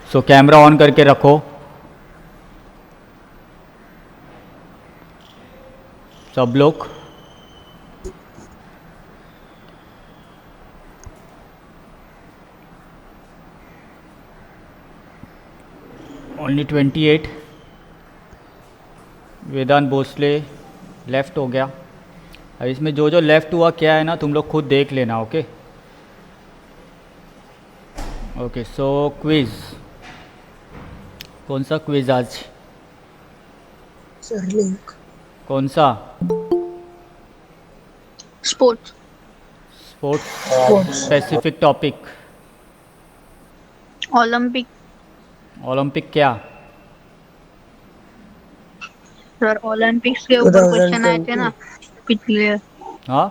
So camera on करके रखो सब लोग। ओनली 28। वेदांत भोसले लेफ़्ट हो गया। अब इसमें जो जो लेफ़्ट हुआ क्या है ना, तुम लोग खुद देख लेना। Okay okay. सो क्विज़, कौन सा क्विज़ आज? सर लिंक कौन सा? Sports. Sports. Sports specific topic. Olympic. Olympic क्या? सर ओलंपिक्स के ऊपर क्वेश्चन आए थे 2020 ना पिछले। हाँ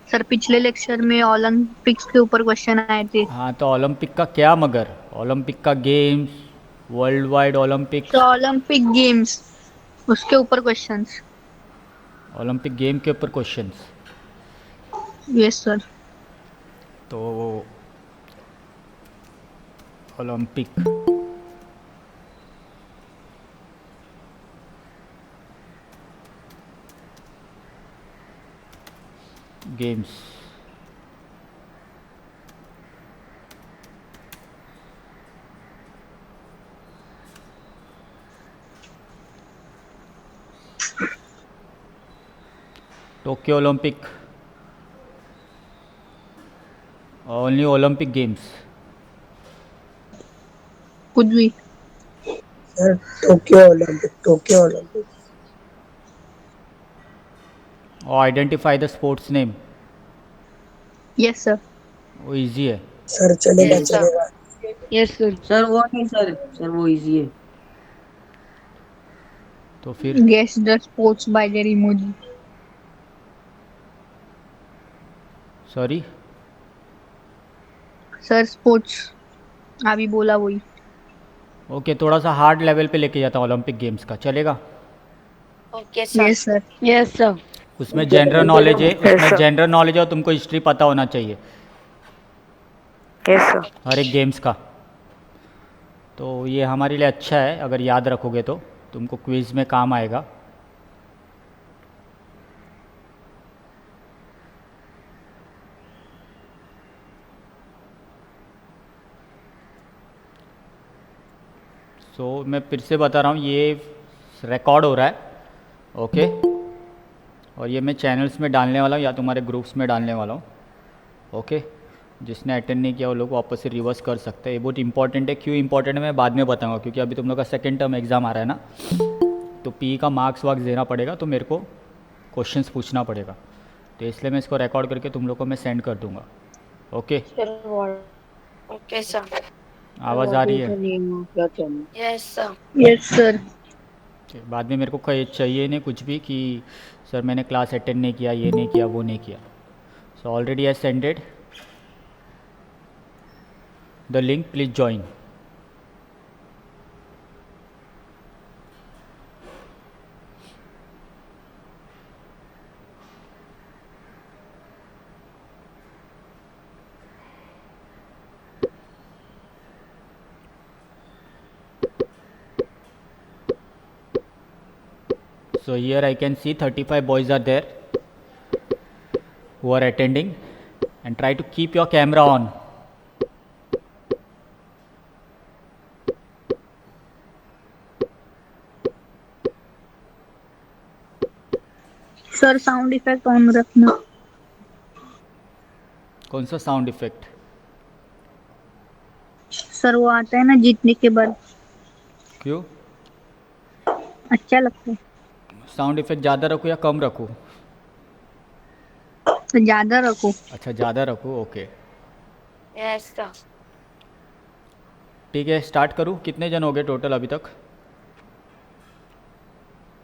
सर पिछले लेक्चर में ओलंपिक्स के ऊपर क्वेश्चन आए थे। हाँ, तो ओलंपिक का क्या? मगर ओलंपिक का games, world wide Olympics. Sir Olympic games उसके ऊपर क्वेश्चंस। ओलंपिक गेम के ऊपर क्वेश्चंस। Yes sir. तो Olympic games, Tokyo Olympic, only Olympic games. कुछ भी। सर टोक्यो ओलंपिक और identify the sports name, yes sir. वो इजी है। सर चलेगा यस सर। चलेगा यस सर। सर वो नहीं सर, सर वो इजी है। तो फिर guess the sports by their emoji. Sorry, sir sports अभी बोला वही। ओके, थोड़ा सा हार्ड लेवल पे लेके जाता हूँ ओलंपिक गेम्स का, चलेगा? Okay sir. Yes sir. Yes sir. उसमें जनरल नॉलेज है, उसमें जनरल नॉलेज है और तुमको हिस्ट्री पता होना चाहिए यस सर। हर एक गेम्स का। तो ये हमारे लिए अच्छा है, अगर याद रखोगे तो तुमको क्विज़ में काम आएगा। सो मैं फिर से बता रहा हूँ, ये रिकॉर्ड हो रहा है। ओके, और ये मैं चैनल्स में डालने वाला हूँ या तुम्हारे ग्रुप्स में डालने वाला हूँ। ओके, जिसने अटेंड नहीं किया वो लोग वापस से रिवर्स कर सकते हैं। ये बहुत इंपॉर्टेंट है। क्यों इंपॉर्टेंट है मैं बाद में बताऊंगा, क्योंकि अभी तुम लोग का सेकेंड टर्म एग्ज़ाम आ रहा है ना, तो पी का मार्क्स वार्क्स देना पड़ेगा, तो मेरे को क्वेश्चंस पूछना पड़ेगा। तो इसलिए मैं इसको रिकॉर्ड करके तुम लोग को मैं सेंड कर दूंगा। Okay, okay sir. आवाज़ आ रही है? Yes sir. Yes sir. बाद में मेरे को कहीं चाहिए नहीं कुछ भी कि सर मैंने क्लास अटेंड नहीं किया, ये नहीं किया, वो नहीं किया। So already I सेंडेड the link, please join. So here I can see 35 boys are there who are attending, and try to keep your camera on. Sir sound effect on रखना। कौन सा साउंड इफेक्ट? सर वो आता है ना जीतने के बाद, क्यों? अच्छा लगता है। साउंड इफेक्ट ज़्यादा रखूँ या कम रखूँ? तो ज्यादा रखो। अच्छा, ज़्यादा रखूँ, ओके। Yes sir. ठीक है, स्टार्ट करूँ? कितने जन हो गए टोटल अभी तक?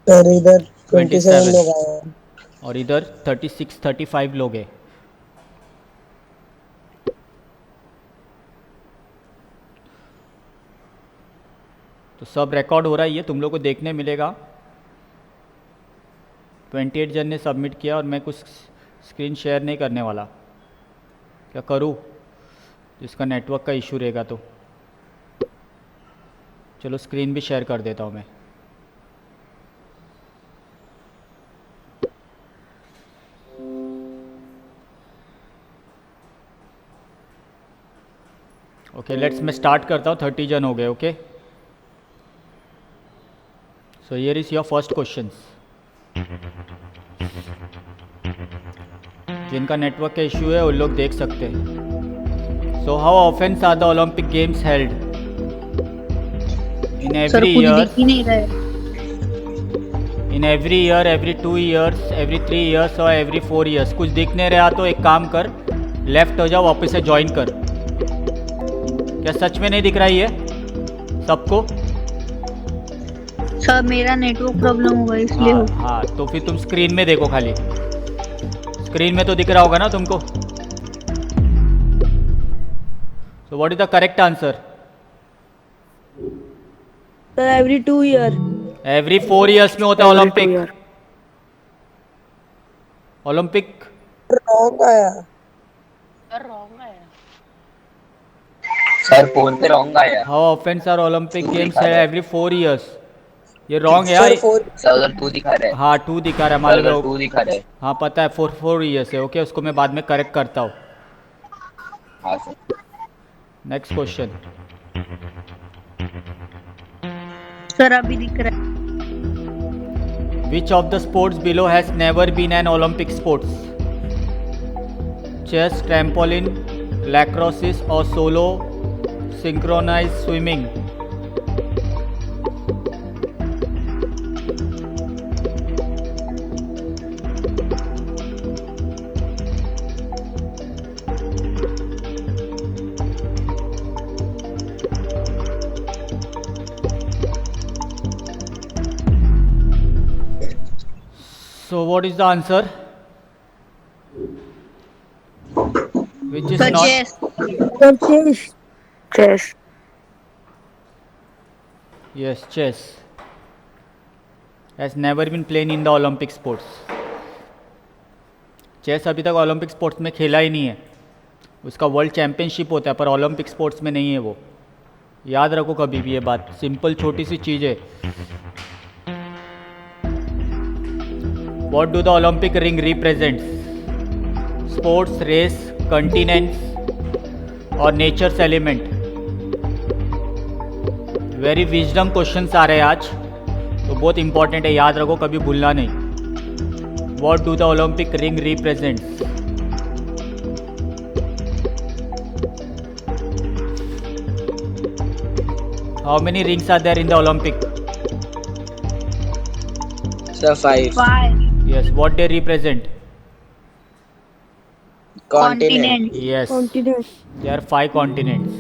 सर इधर 27 27। लोग आए हैं और इधर 36 35 लोग हैं। तो सब रिकॉर्ड हो रहा है, ये तुम लोग को देखने मिलेगा। 28 जन ने सबमिट किया और मैं कुछ स्क्रीन शेयर नहीं करने वाला। क्या करूँ? जिसका नेटवर्क का इशू रहेगा तो चलो स्क्रीन भी शेयर कर देता हूँ मैं। ओके लेट्स मैं स्टार्ट करता हूँ। 30 जन हो गए। Okay so here is your first questions. जिनका नेटवर्क का इशू है उन लोग देख सकते हैं। सो हाउ ऑफेंस are the Olympic games held? In sir every कुछ ईयर, दिख ही नहीं रहा है। In every year, every 2 years, every 3 years और एवरी 4 ईयर्स। कुछ दिख नहीं रहा तो एक काम कर, लेफ्ट हो जाओ, वापस से ज्वाइन कर। क्या सच में नहीं दिख रहा है सबको? सर मेरा नेटवर्क प्रॉब्लम होगा इसलिए हाँ हो। हाँ, तो फिर तुम स्क्रीन में देखो, खाली स्क्रीन में तो दिख रहा होगा ना तुमको। So what is the correct answer? Sir every 2 year. Every 4 years में होता है ओलंपिक। ओलंपिक रॉन्ग आया। सर फोन पे रॉन्ग आया। हाउ ऑफेंस आर ओलंपिक टू गेम्स दिखा रहा है। Every 4 years. ये रॉन्ग है सर यार। 4 सर उधर 2 दिखा रहा है। हाँ 2 दिखा रहा है, सर मालूम है उधर 2 दिखा रहा है। हाँ पता है, 4 ईयर्स है। ओके उसको मैं बाद में करेक्ट करता हूँ। हाँ सर। Next question. सर अभी दिख रहा है। Which of the sports below has never been an Olympic sports? Chess, trampoline, lacrosse or solo synchronized swimming? So what is the answer? Which is sir not? Chess. Sir chess. Yes, chess has never been played in the Olympic sports. Chess अभी तक Olympic sports में खेला ही नहीं है। उसका world championship होता है पर ओलंपिक स्पोर्ट्स में नहीं है वो। याद रखो कभी भी ये बात, सिंपल छोटी सी चीज़ है। What do the Olympic ring represents? Sports, race, continents और natures element? Very wisdom questions आ रहे हैं आज, तो बहुत इंपॉर्टेंट है, याद रखो, कभी भूलना नहीं। What do the Olympic ring represents? How many rings are there in the Olympic? Sir 5 5 Yes. What they represent? Continent. Yes. Continent. There are 5 continents.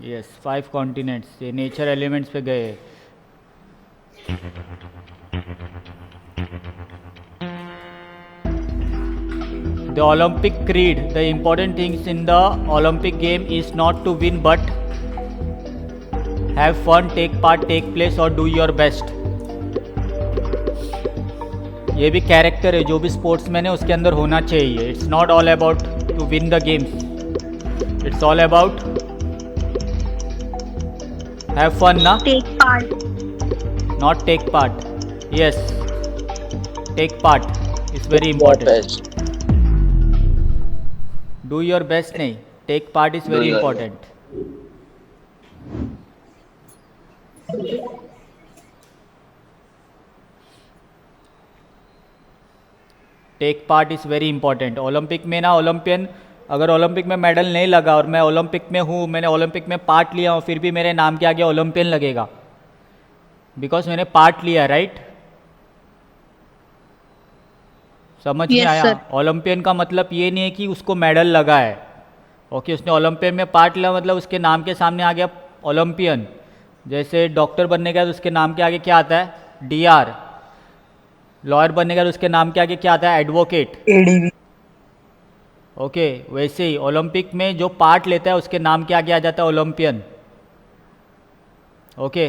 Yes, 5 continents. ये नेचर एलिमेंट्स पे गए। The Olympic creed. The important things in the Olympic game is not to win but have fun, take part, take place और do your best. ये भी character है जो भी sportsman है उसके अंदर होना चाहिए। It's not all about to win the games, it's all about have fun ना, take part. Not take part. Yes, take part is very important. Do your best नहीं, take part is very your important. Take part is very important. Olympic में ना, Olympian अगर Olympic में medal नहीं लगा और मैं ओलंपिक में हूँ, मैंने ओलंपिक में पार्ट लिया और फिर भी मेरे नाम के आगे ओलंपियन लगेगा, बिकॉज मैंने पार्ट लिया, राइट? समझ में Yes, आया? sir. ओलंपियन का मतलब ये नहीं है कि उसको मेडल लगा है। ओके, उसने ओलंपियन में पार्ट लिया मतलब उसके नाम के सामने आ गया ओलंपियन। जैसे डॉक्टर बनने का तो उसके नाम के आगे क्या आता है? DR। लॉयर बनने का तो उसके नाम के आगे क्या आता है? एडवोकेट। ADV। ओके, वैसे ही ओलंपिक में जो पार्ट लेता है उसके नाम के आगे आ जाता है ओलंपियन। ओके,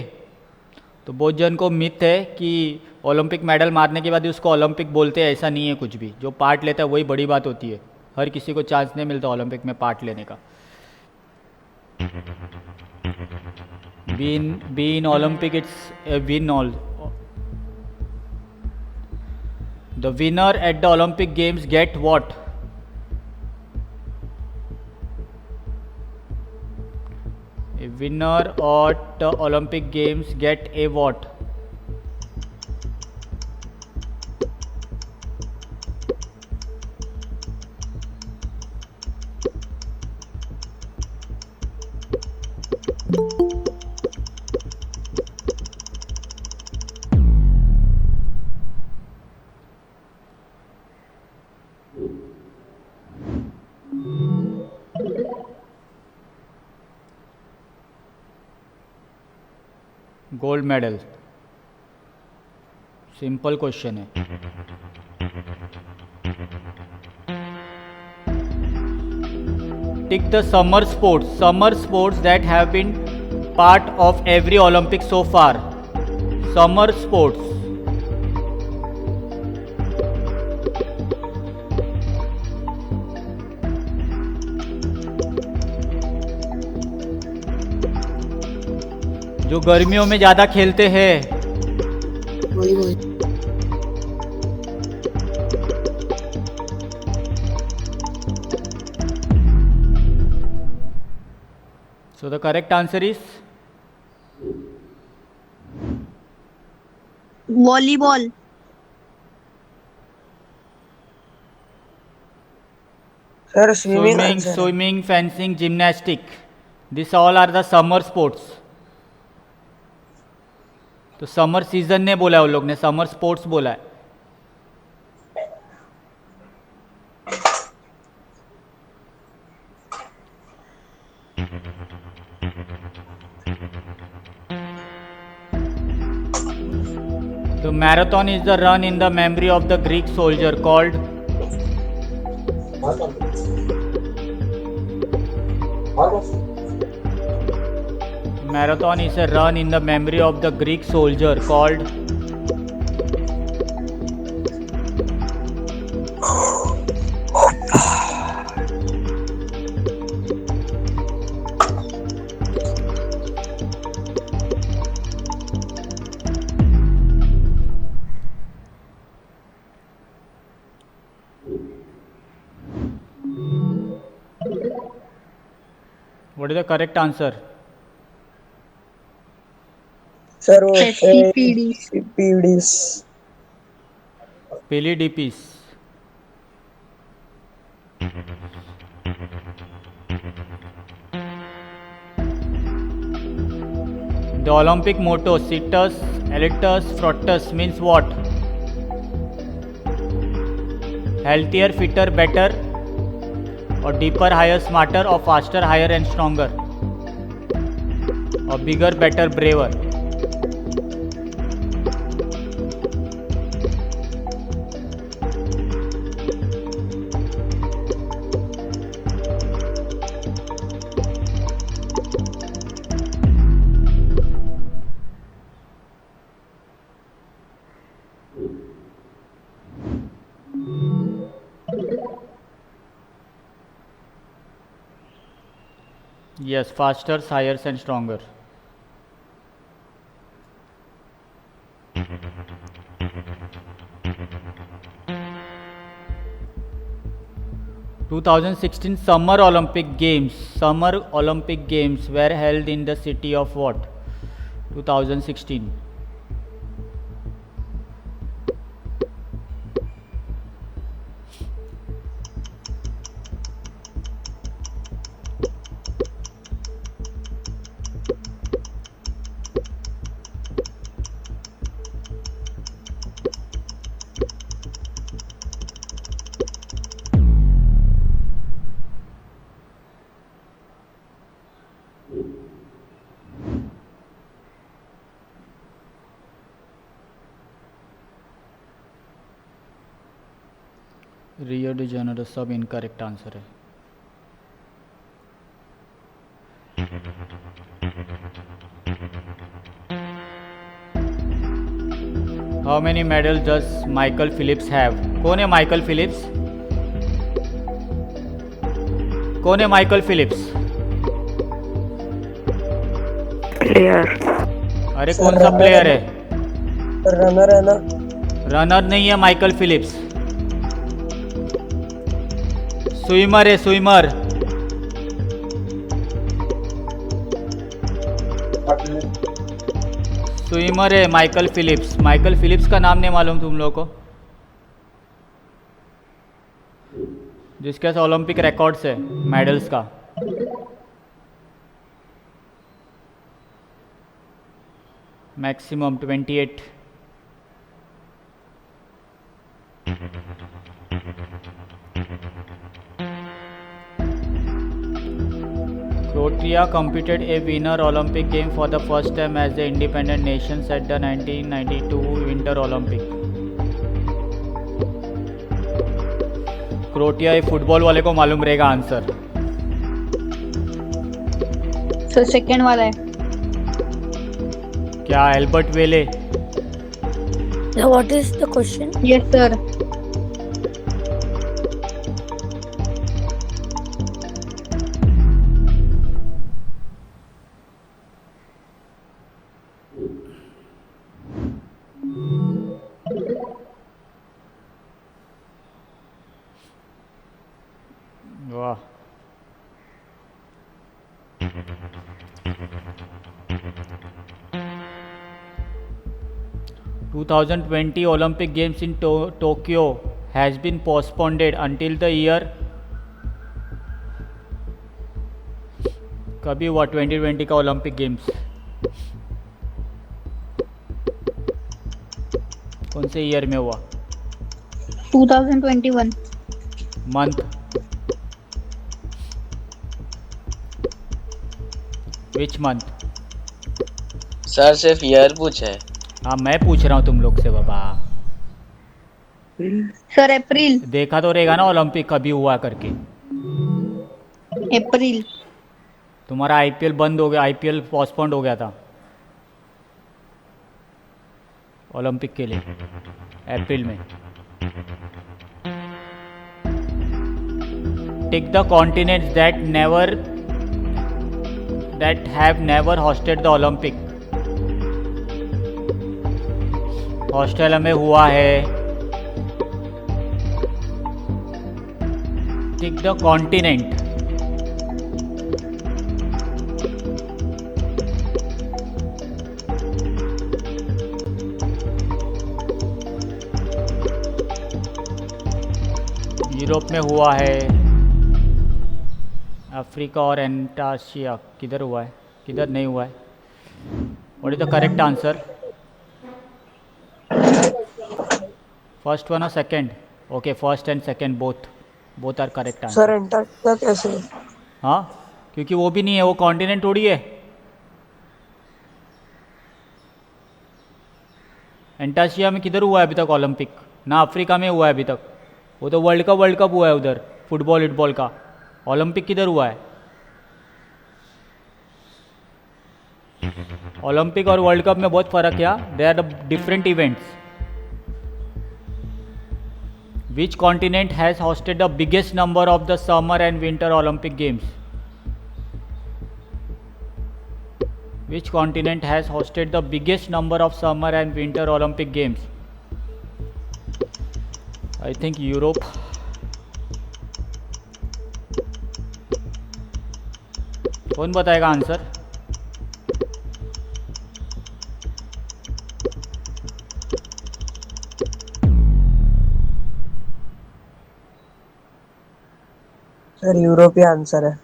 तो बहुत जन को मिथ है कि ओलंपिक मेडल मारने के बाद ही उसको ओलंपिक बोलते हैं। ऐसा नहीं है कुछ भी। जो पार्ट लेता है वही बड़ी बात होती है। हर किसी को चांस नहीं मिलता ओलंपिक में पार्ट लेने का. Be in Olympic, it's a win all. The winner at the Olympic Games get what? A winner at the Olympic Games get a what? Gold medal. Simple question है. Tick the summer sports that have been part of every Olympic so far. Summer sports. जो गर्मियों में ज़्यादा खेलते हैं. So the correct answer is volleyball. Sir, swimming. swimming, fencing, gymnastic. These all are the summer sports. तो summer season ने बोला है, उन लोग ने समर स्पोर्ट्स बोला है. तो marathon is the run in the memory of the Greek soldier called. Marathon is a run in the memory of the Greek soldier called. What is the correct answer? Sir, वो Peptides. PDs. Pelidipis. The Olympic motto Situs, Elitus, Fructus means what? Healthier, fitter, better, or deeper, higher, smarter, or faster, higher, and stronger, or bigger, better, braver. Yes, faster, higher, and stronger. (2016) Summer Olympic Games were held in the city of what? 2016. Rio de Janeiro सब incorrect answer है. How many medal does Michael Phelps have? कौन है Michael Philips? कौन है Michael Philips? Player. अरे कौन सा player है? रनर है ना? रनर नहीं है माइकल फिलिप्स, स्विमर है, स्विमर। स्विमर है माइकल फिलिप्स। माइकल फिलिप्स का नाम नहीं मालूम तुम लोगों को? जिसके पास ओलंपिक रिकॉर्ड्स है मेडल्स का। Maximum 28। Croatia competed a winner Olympic game for the first time as the independent nations at the 1992 Winter Olympic. Croatia, ये फुटबॉल वाले को मालूम रहेगा आंसर। सर सेकंड वाला है। क्या एल्बर्ट वेले? Now what is the question? Yes sir. वाह, (2020) Olympic Games in Tokyo has been postponed until the year। कभी हुआ 2020 का ओलंपिक गेम्स? कौन से ईयर में हुआ? 2021। मंथ? Which month? सर सिर्फ ईयर पूछा है। हाँ मैं पूछ रहा हूँ तुम लोग से बाबा। सर अप्रैल। देखा तो रहेगा ना ओलंपिक कभी हुआ करके। अप्रैल। तुम्हारा आईपीएल बंद हो गया, आईपीएल पोस्टपोन्ड हो गया था ओलंपिक के लिए अप्रैल में। Tick the continents that have never hosted the Olympic। Australia में हुआ है। Tick the continent. यूरोप में हुआ है। अफ्रीका और एंटार्क्टिका किधर हुआ है, किधर नहीं हुआ है? What is the correct answer? First one और second? Okay, first and second both are correct answer. Sir Antarctica कैसे? हाँ, क्योंकि वो भी नहीं है, वो कॉन्टिनेंट थोड़ी है। एंटार्क्टिका में किधर हुआ है अभी तक ओलंपिक? ना अफ्रीका में हुआ है अभी तक। वो तो वर्ल्ड कप हुआ है उधर, फुटबॉल का। ओलंपिक किधर हुआ है? ओलंपिक और वर्ल्ड कप में बहुत फर्क है। They are the different events. Which continent has hosted the biggest number of the summer and winter Olympic games? Which continent has hosted the biggest number of summer and winter Olympic games? I think Europe. कौन बताएगा answer? Sir Europe ही answer है।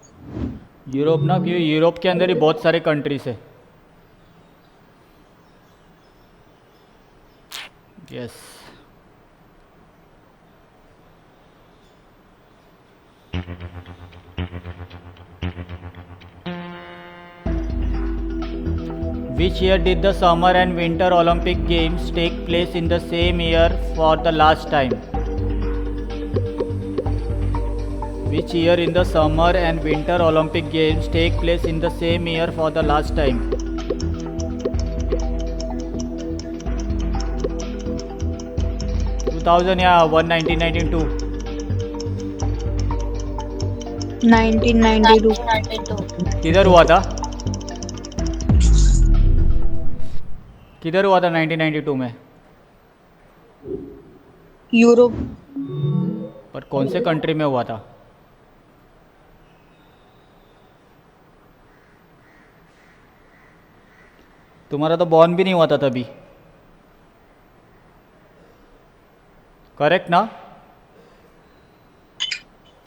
Europe ना, क्योंकि Europe के अंदर ही बहुत सारे कंट्रीज है। Yes. Which year did the Summer and Winter Olympic Games take place in the same year for the last time? Which year in the Summer and Winter Olympic Games take place in the same year for the last time? (2000 या 1992? 1992 किधर हुआ था? किधर हुआ था 1992 में? Europe. पर कौन से कंट्री में हुआ था? तुम्हारा तो बॉर्न भी नहीं हुआ था तभी। करेक्ट ना?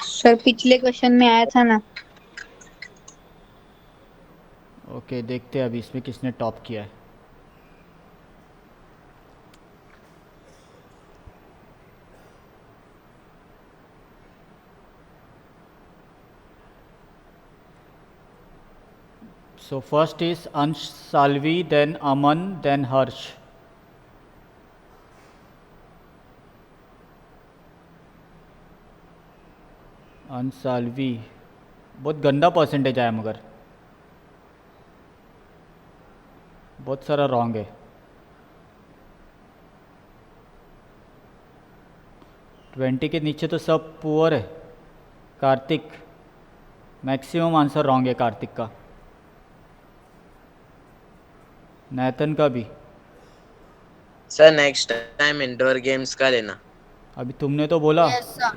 सर पिछले क्वेश्चन में आया था ना। ओके, देखते हैं अभी इसमें किसने टॉप किया है। So first is Ansh Salvi, then Aman, then Harsh. अंश साल्वी, बहुत गंदा परसेंटेज आया मगर बहुत सारा रॉन्ग है। 20 के नीचे तो सब पुअर है। कार्तिक, मैक्सिमम आंसर रॉन्ग है कार्तिक का। नैतन का भी। Sir next time indoor games का लेना। अभी तुमने तो बोला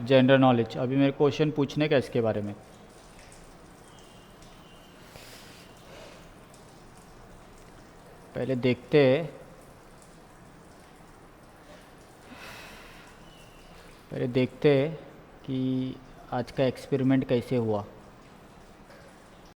जनरल नॉलेज, अभी मेरे क्वेश्चन पूछने का इसके बारे में। पहले देखते हैं, कि आज का एक्सपेरिमेंट कैसे हुआ।